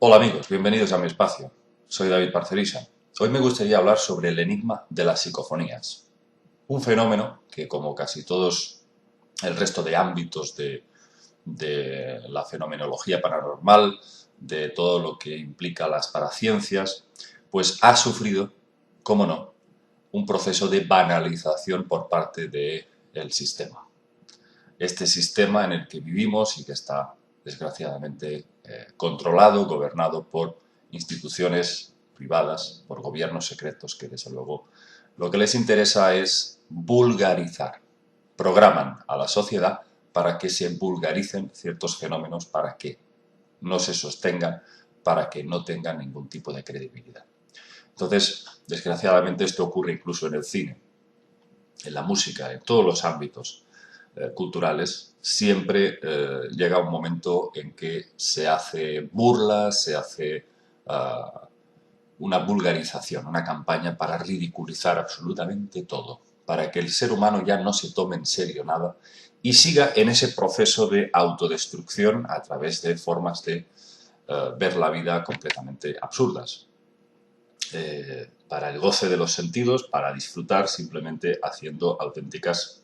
Hola amigos, bienvenidos a mi espacio. Soy David Parcerisa. Hoy me gustaría hablar sobre el enigma de las psicofonías. Un fenómeno que, como casi todos el resto de ámbitos de la fenomenología paranormal, de todo lo que implica las paraciencias, pues ha sufrido, cómo no, un proceso de banalización por parte del sistema. Este sistema en el que vivimos y que está desgraciadamente controlado, gobernado por instituciones privadas, por gobiernos secretos que desde luego lo que les interesa es vulgarizar. Programan a la sociedad para que se vulgaricen ciertos fenómenos, para que no se sostengan, para que no tengan ningún tipo de credibilidad. Entonces, desgraciadamente esto ocurre incluso en el cine, en la música, en todos los ámbitos culturales. Siempre llega un momento en que se hace burla, se hace una vulgarización, una campaña para ridiculizar absolutamente todo, para que el ser humano ya no se tome en serio nada y siga en ese proceso de autodestrucción a través de formas de ver la vida completamente absurdas. Para el goce de los sentidos, para disfrutar simplemente haciendo auténticas,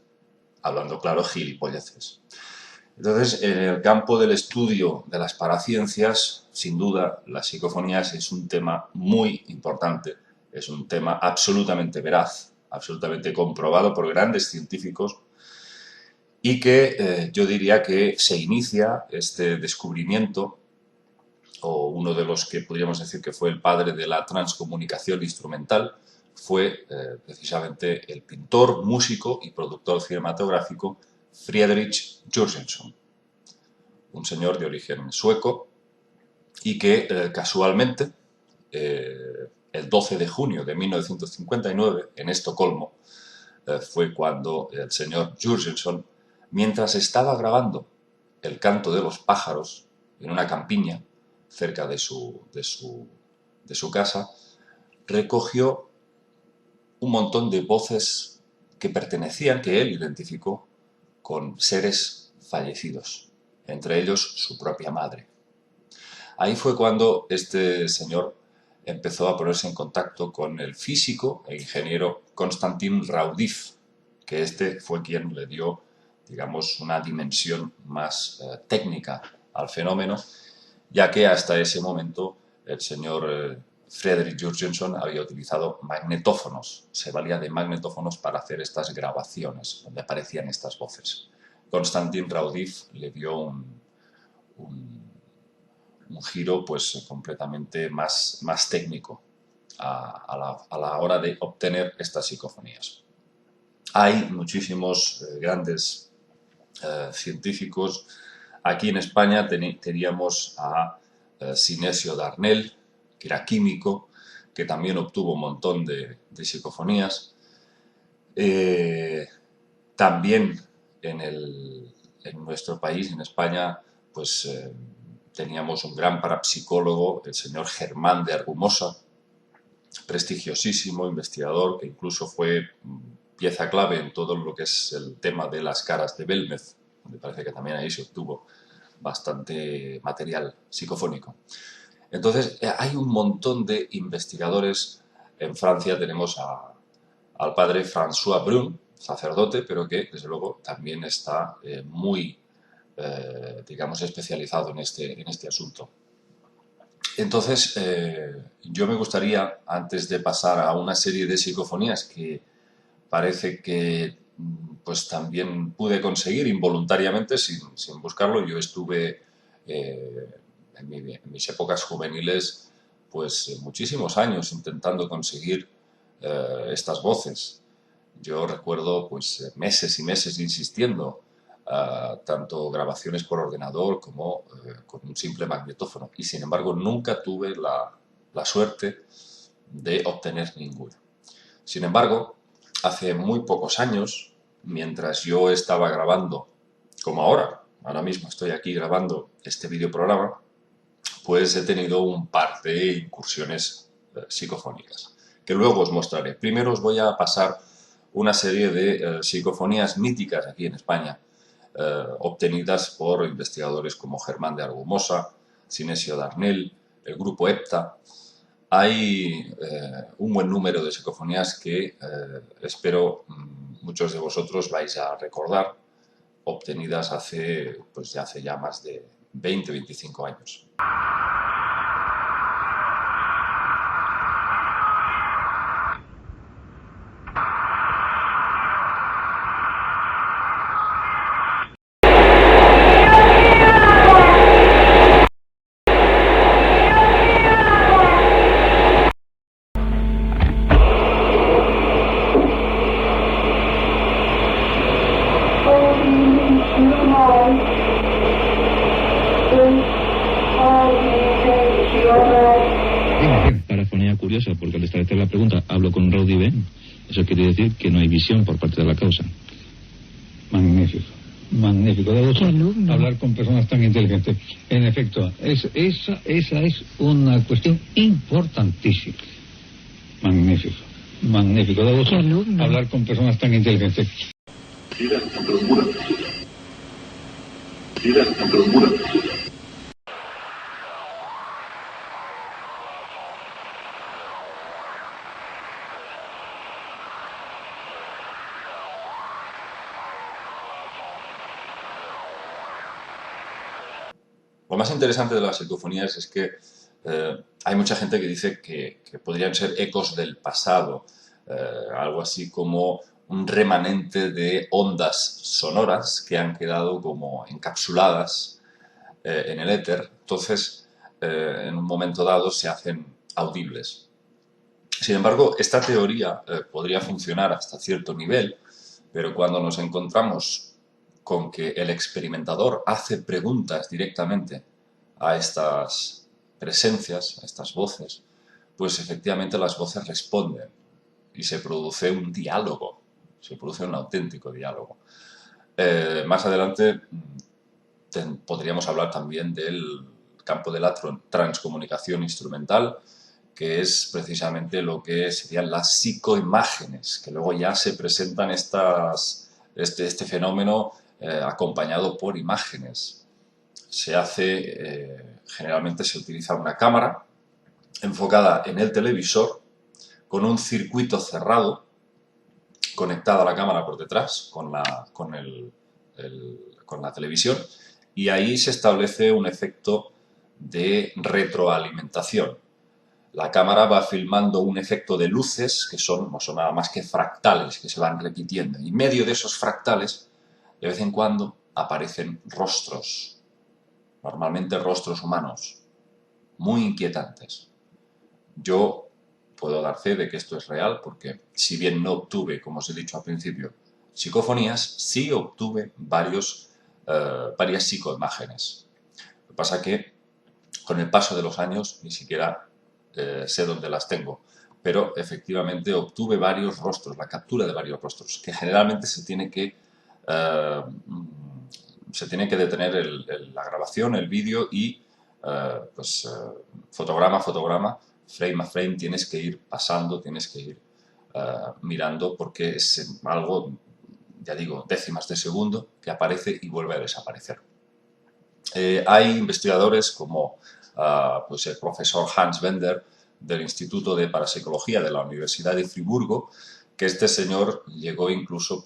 hablando claro, gilipolleces. Entonces, en el campo del estudio de las paraciencias, sin duda, las psicofonías es un tema muy importante, es un tema absolutamente veraz, absolutamente comprobado por grandes científicos y que yo diría que se inicia este descubrimiento, o uno de los que podríamos decir que fue el padre de la transcomunicación instrumental, fue precisamente el pintor, músico y productor cinematográfico Friedrich Jurgenson, un señor de origen sueco y que casualmente el 12 de junio de 1959 en Estocolmo fue cuando el señor Jurgenson, mientras estaba grabando El canto de los pájaros en una campiña cerca de su casa, recogió un montón de voces que pertenecían, que él identificó con seres fallecidos, entre ellos su propia madre. Ahí fue cuando este señor empezó a ponerse en contacto con el físico e ingeniero Konstantin Raudiv, que este fue quien le dio, digamos, una dimensión más técnica al fenómeno, ya que hasta ese momento el señor Friedrich Jurgenson había utilizado magnetófonos, se valía de magnetófonos para hacer estas grabaciones, donde aparecían estas voces. Konstantin Raudiv le dio un giro pues completamente más técnico a la hora de obtener estas psicofonías. Hay muchísimos grandes científicos. Aquí en España teníamos a Sinesio Darnell, que era químico, que también obtuvo un montón de psicofonías. También en nuestro país, en España, pues teníamos un gran parapsicólogo, el señor Germán de Argumosa, prestigiosísimo investigador, que incluso fue pieza clave en todo lo que es el tema de las caras de Belmez, donde parece que también ahí se obtuvo bastante material psicofónico. Entonces, hay un montón de investigadores. En Francia tenemos al padre François Brun, sacerdote, pero que desde luego también está muy, digamos, especializado en este asunto. Entonces, yo me gustaría, antes de pasar a una serie de psicofonías que parece que pues también pude conseguir involuntariamente, sin buscarlo. Yo estuve en mis épocas juveniles pues muchísimos años intentando conseguir estas voces. Yo recuerdo pues meses y meses insistiendo, tanto grabaciones por ordenador como con un simple magnetófono, y sin embargo nunca tuve la suerte de obtener ninguna. Sin embargo, hace muy pocos años, mientras yo estaba grabando, como ahora mismo estoy aquí grabando este videoprograma, pues he tenido un par de incursiones psicofónicas, que luego os mostraré. Primero os voy a pasar una serie de psicofonías míticas aquí en España, obtenidas por investigadores como Germán de Argumosa, Sinesio Darnell, el grupo Hepta, hay un buen número de psicofonías que espero muchos de vosotros vais a recordar, obtenidas hace ya más de 20-25 años. Parafonía curiosa, porque al establecer la pregunta hablo con Rowdy Ben. Eso quiere decir que no hay visión por parte de la causa. Magnífico, magnífico. De gusto hablar con personas tan inteligentes. En efecto, esa es una cuestión importantísima. Magnífico, magnífico. De gusto hablar con personas tan inteligentes. Lo más interesante de las psicofonías es que hay mucha gente que dice que podrían ser ecos del pasado, algo así como un remanente de ondas sonoras que han quedado como encapsuladas en el éter, entonces en un momento dado se hacen audibles. Sin embargo, esta teoría podría funcionar hasta cierto nivel, pero cuando nos encontramos con que el experimentador hace preguntas directamente a estas presencias, a estas voces, pues efectivamente las voces responden y se produce un diálogo, se produce un auténtico diálogo. Más adelante podríamos hablar también del campo de la transcomunicación instrumental, que es precisamente lo que serían las psicoimágenes, que luego ya se presentan este fenómeno acompañado por imágenes. Generalmente se utiliza una cámara enfocada en el televisor con un circuito cerrado conectado a la cámara por detrás con la televisión, y ahí se establece un efecto de retroalimentación. La cámara va filmando un efecto de luces que no son nada más que fractales que se van repitiendo, y en medio de esos fractales de vez en cuando aparecen rostros, normalmente rostros humanos, muy inquietantes. Yo puedo dar fe de que esto es real porque, si bien no obtuve, como os he dicho al principio, psicofonías, sí obtuve varias psicoimágenes. Lo que pasa es que con el paso de los años ni siquiera sé dónde las tengo, pero efectivamente obtuve varios rostros, la captura de varios rostros, que generalmente se tiene que detener la grabación, el vídeo, y fotograma a fotograma, frame a frame, tienes que ir pasando, tienes que ir mirando, porque es algo, ya digo, décimas de segundo que aparece y vuelve a desaparecer. Hay investigadores como el profesor Hans Bender del Instituto de Parapsicología de la Universidad de Friburgo, que este señor llegó incluso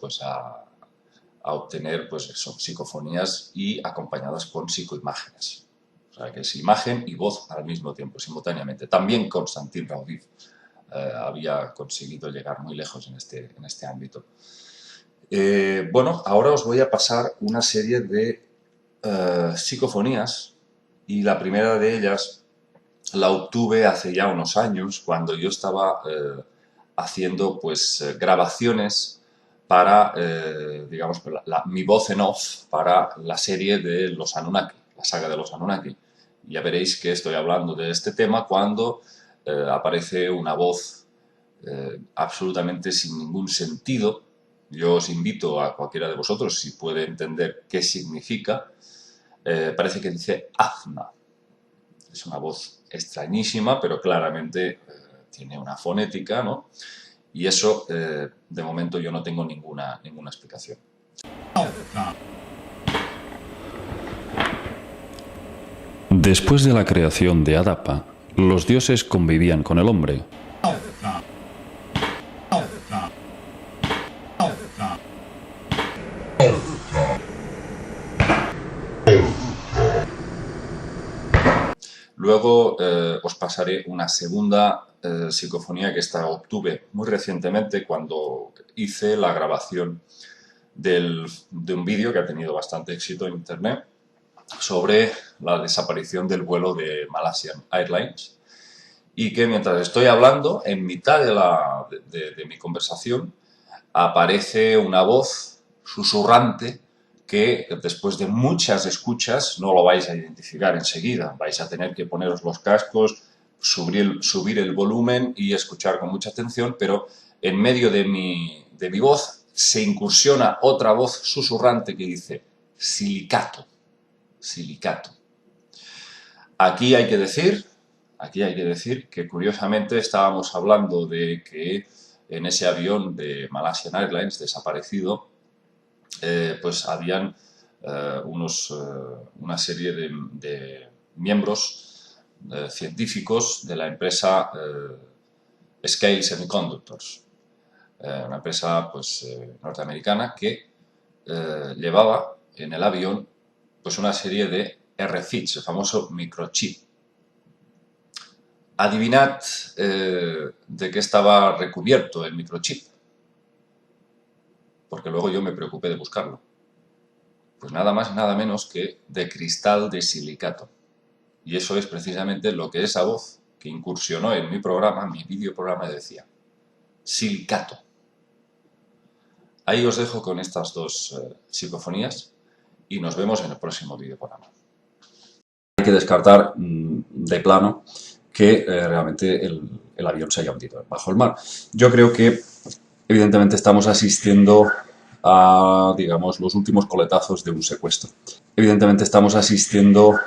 a obtener psicofonías y acompañadas con psicoimágenes. O sea, que es imagen y voz al mismo tiempo, simultáneamente. También Konstantin Raudiv había conseguido llegar muy lejos en este ámbito. Bueno, ahora os voy a pasar una serie de psicofonías, y la primera de ellas la obtuve hace ya unos años, cuando yo estaba haciendo grabaciones para, digamos, mi voz en off para la serie de los Anunnaki, la saga de los Anunnaki. Ya veréis que estoy hablando de este tema cuando aparece una voz absolutamente sin ningún sentido. Yo os invito a cualquiera de vosotros, si puede entender qué significa. Parece que dice Azna. Es una voz extrañísima, pero claramente tiene una fonética, ¿no? Y eso, de momento, yo no tengo ninguna explicación. Después de la creación de Adapa, Los dioses convivían con el hombre. Luego os pasaré una segunda psicofonía que esta obtuve muy recientemente cuando hice la grabación de un vídeo que ha tenido bastante éxito en internet sobre la desaparición del vuelo de Malaysian Airlines, y que mientras estoy hablando, en mitad de mi conversación, aparece una voz susurrante que después de muchas escuchas no lo vais a identificar enseguida. Vais a tener que poneros los cascos, subir el volumen y escuchar con mucha atención, pero en medio de mi voz se incursiona otra voz susurrante que dice silicato, silicato. Aquí hay que decir que curiosamente estábamos hablando de que en ese avión de Malaysian Airlines desaparecido, pues habían una serie de miembros científicos de la empresa Scale Semiconductors, una empresa pues, norteamericana que llevaba en el avión pues, una serie de RFIDs, el famoso microchip. Adivinad de qué estaba recubierto el microchip, porque luego yo me preocupé de buscarlo. Pues nada más y nada menos que de cristal de silicato. Y eso es precisamente lo que esa voz que incursionó en mi programa, mi videoprograma, decía. Silicato. Ahí os dejo con estas dos psicofonías y nos vemos en el próximo videoprograma. Hay que descartar de plano que realmente el avión se haya hundido bajo el mar. Yo creo que evidentemente estamos asistiendo a, digamos, los últimos coletazos de un secuestro. Evidentemente estamos asistiendo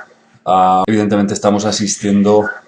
a Evidentemente estamos asistiendo